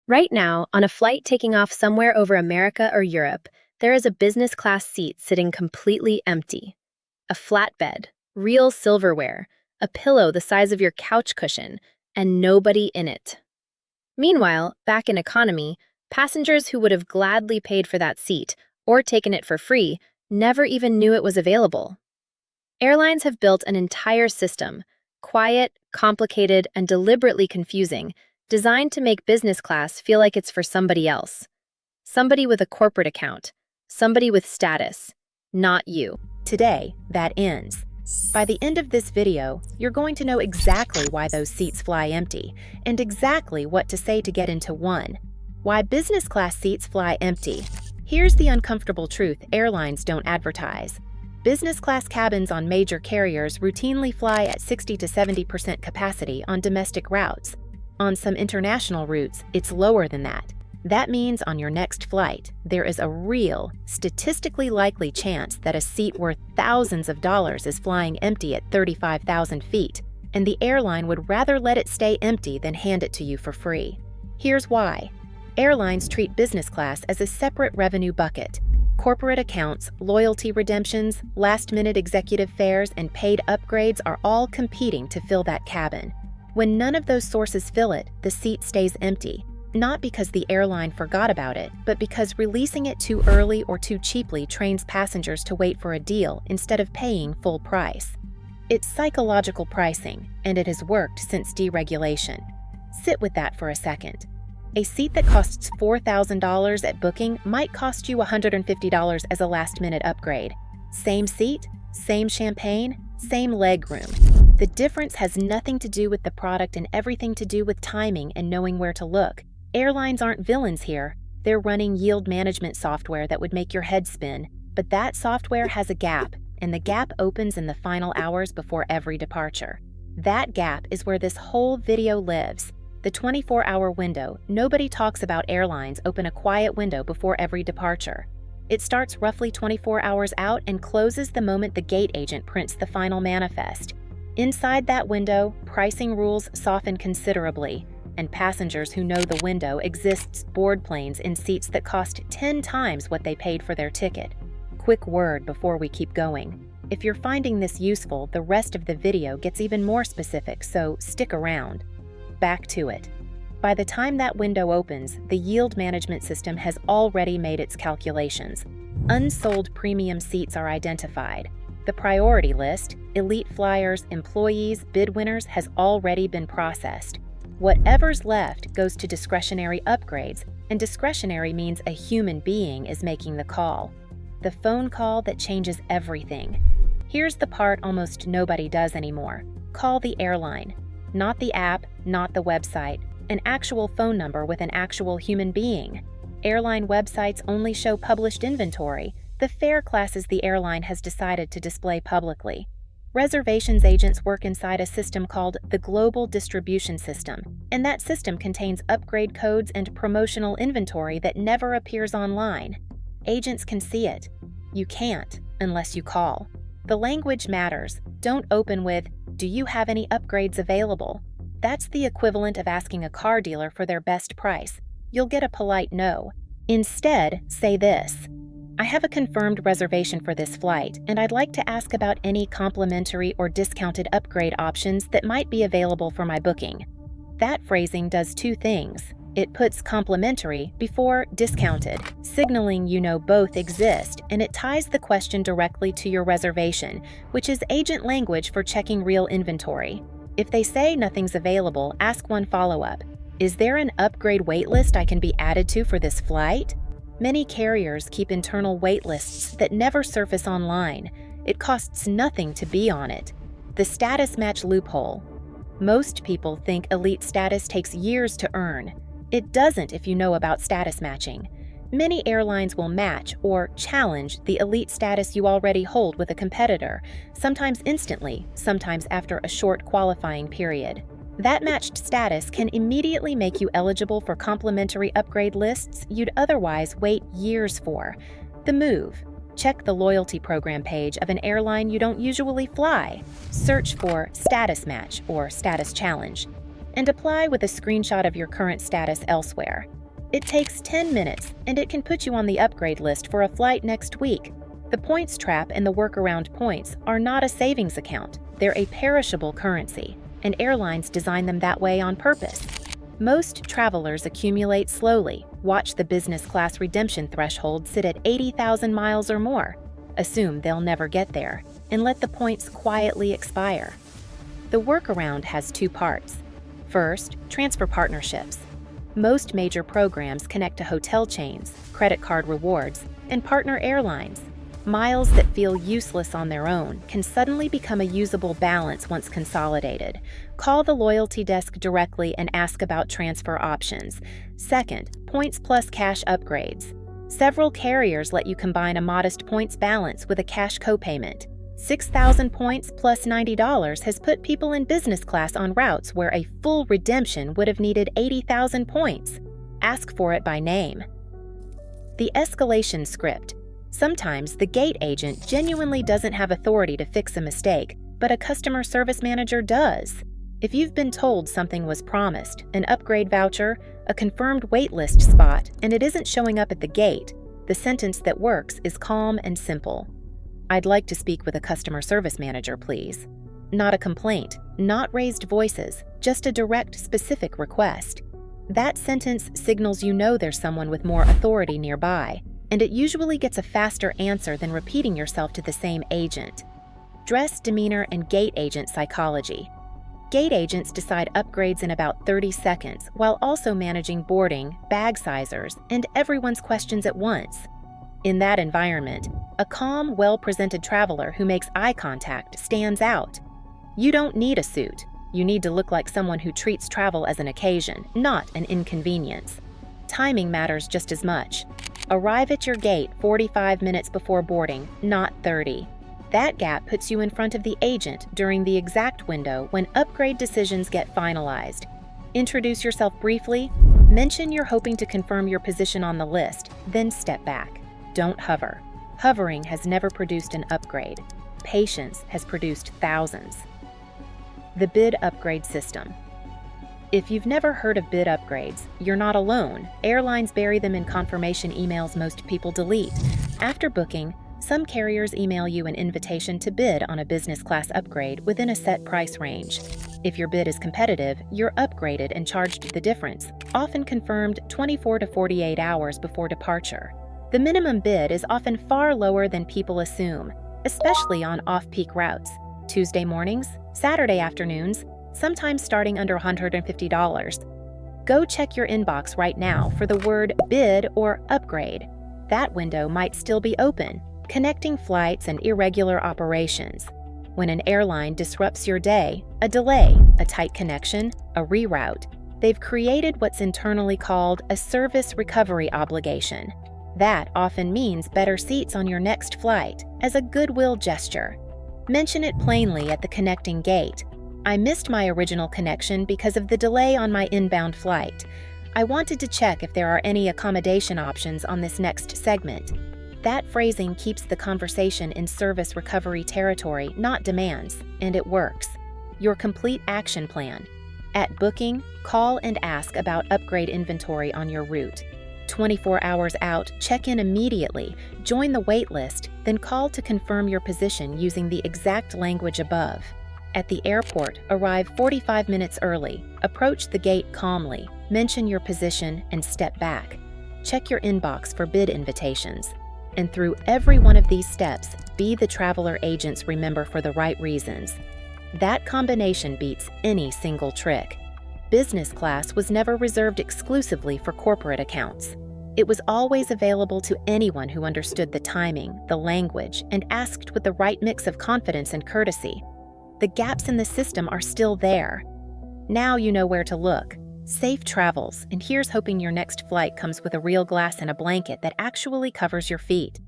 Right now, on a flight taking off somewhere over America or Europe, there is a business class seat sitting completely empty. A flatbed, real silverware, a pillow the size of your couch cushion, and nobody in it. Meanwhile, back in economy, passengers who would have gladly paid for that seat, or taken it for free, never even knew it was available. Airlines have built an entire system, quiet, complicated, and deliberately confusing, designed to make business class feel like it's for somebody else. Somebody with a corporate account. Somebody with status. Not you. Today, that ends. By the end of this video, you're going to know exactly why those seats fly empty, and exactly what to say to get into one. Why business class seats fly empty. Here's the uncomfortable truth airlines don't advertise. Business class cabins on major carriers routinely fly at 60 to 70% capacity on domestic routes. On some international routes, it's lower than that. That means on your next flight, there is a real, statistically likely chance that a seat worth thousands of dollars is flying empty at 35,000 feet, and the airline would rather let it stay empty than hand it to you for free. Here's why. Airlines treat business class as a separate revenue bucket. Corporate accounts, loyalty redemptions, last-minute executive fares, and paid upgrades are all competing to fill that cabin. When none of those sources fill it, the seat stays empty, not because the airline forgot about it, but because releasing it too early or too cheaply trains passengers to wait for a deal instead of paying full price. It's psychological pricing, and it has worked since deregulation. Sit with that for a second. A seat that costs $4,000 at booking might cost you $150 as a last-minute upgrade. Same seat, same champagne, same leg room. The difference has nothing to do with the product and everything to do with timing and knowing where to look. Airlines aren't villains here. They're running yield management software that would make your head spin. But that software has a gap, and the gap opens in the final hours before every departure. That gap is where this whole video lives. The 24-hour window. Nobody talks about airlines open a quiet window before every departure. It starts roughly 24 hours out and closes the moment the gate agent prints the final manifest. Inside that window, pricing rules soften considerably, and passengers who know the window exists board planes in seats that cost 10 times what they paid for their ticket. Quick word before we keep going. If you're finding this useful, the rest of the video gets even more specific, so stick around. Back to it. By the time that window opens, the yield management system has already made its calculations. Unsold premium seats are identified. The priority list, elite flyers, employees, bid winners has already been processed. Whatever's left goes to discretionary upgrades, and discretionary means a human being is making the call. The phone call that changes everything. Here's the part almost nobody does anymore. Call the airline. Not the app, not the website. An actual phone number with an actual human being. Airline websites only show published inventory, the fare classes the airline has decided to display publicly. Reservations agents work inside a system called the Global Distribution System, and that system contains upgrade codes and promotional inventory that never appears online. Agents can see it. You can't, unless you call. The language matters. Don't open with, "Do you have any upgrades available?" That's the equivalent of asking a car dealer for their best price. You'll get a polite no. Instead, say this: "I have a confirmed reservation for this flight, and I'd like to ask about any complimentary or discounted upgrade options that might be available for my booking." That phrasing does two things. It puts complimentary before discounted, signaling you know both exist, and it ties the question directly to your reservation, which is agent language for checking real inventory. If they say nothing's available, ask one follow-up. Is there an upgrade waitlist I can be added to for this flight? Many carriers keep internal waitlists that never surface online. It costs nothing to be on it. The status match loophole. Most people think elite status takes years to earn. It doesn't if you know about status matching. Many airlines will match or challenge the elite status you already hold with a competitor, sometimes instantly, sometimes after a short qualifying period. That matched status can immediately make you eligible for complimentary upgrade lists you'd otherwise wait years for. The move: check the loyalty program page of an airline you don't usually fly. Search for status match or status challenge. and apply with a screenshot of your current status elsewhere. It takes 10 minutes, and it can put you on the upgrade list for a flight next week. The points trap and the workaround points are not a savings account. They're a perishable currency, and airlines design them that way on purpose. Most travelers accumulate slowly, watch the business class redemption threshold sit at 80,000 miles or more, assume they'll never get there, and let the points quietly expire. The workaround has two parts. First, transfer partnerships. Most major programs connect to hotel chains, credit card rewards, and partner airlines. Miles that feel useless on their own can suddenly become a usable balance once consolidated. Call the loyalty desk directly and ask about transfer options. Second, points plus cash upgrades. Several carriers let you combine a modest points balance with a cash copayment. 6,000 points plus $90 has put people in business class on routes where a full redemption would have needed 80,000 points. Ask for it by name. The escalation script. Sometimes the gate agent genuinely doesn't have authority to fix a mistake, but a customer service manager does. If you've been told something was promised, an upgrade voucher, a confirmed waitlist spot, and it isn't showing up at the gate, the sentence that works is calm and simple. "I'd like to speak with a customer service manager, please." Not a complaint, not raised voices, just a direct, specific request. That sentence signals you know there's someone with more authority nearby, and it usually gets a faster answer than repeating yourself to the same agent. Dress, demeanor, and gate agent psychology. Gate agents decide upgrades in about 30 seconds while also managing boarding, bag sizers, and everyone's questions at once. In that environment, a calm, well-presented traveler who makes eye contact stands out. You don't need a suit. You need to look like someone who treats travel as an occasion, not an inconvenience. Timing matters just as much. Arrive at your gate 45 minutes before boarding, not 30. That gap puts you in front of the agent during the exact window when upgrade decisions get finalized. Introduce yourself briefly, mention you're hoping to confirm your position on the list, then step back. Don't hover. Hovering has never produced an upgrade. Patience has produced thousands. The bid upgrade system. If you've never heard of bid upgrades, you're not alone. Airlines bury them in confirmation emails most people delete. After booking, some carriers email you an invitation to bid on a business class upgrade within a set price range. If your bid is competitive, you're upgraded and charged the difference, often confirmed 24 to 48 hours before departure. The minimum bid is often far lower than people assume, especially on off-peak routes. Tuesday mornings, Saturday afternoons, sometimes starting under $150. Go check your inbox right now for the word bid or upgrade. That window might still be open, connecting flights and irregular operations. When an airline disrupts your day, a delay, a tight connection, a reroute, they've created what's internally called a service recovery obligation. That often means better seats on your next flight as a goodwill gesture. Mention it plainly at the connecting gate. "I missed my original connection because of the delay on my inbound flight. I wanted to check if there are any accommodation options on this next segment." That phrasing keeps the conversation in service recovery territory, not demands, and it works. Your complete action plan. At booking, call and ask about upgrade inventory on your route. 24 hours out, check in immediately, join the wait list, then call to confirm your position using the exact language above. At the airport, arrive 45 minutes early, approach the gate calmly, mention your position, and step back. Check your inbox for bid invitations. And through every one of these steps, be the traveler agents remember for the right reasons. That combination beats any single trick. Business class was never reserved exclusively for corporate accounts. It was always available to anyone who understood the timing, the language, and asked with the right mix of confidence and courtesy. The gaps in the system are still there. Now you know where to look. Safe travels, and here's hoping your next flight comes with a real glass and a blanket that actually covers your feet.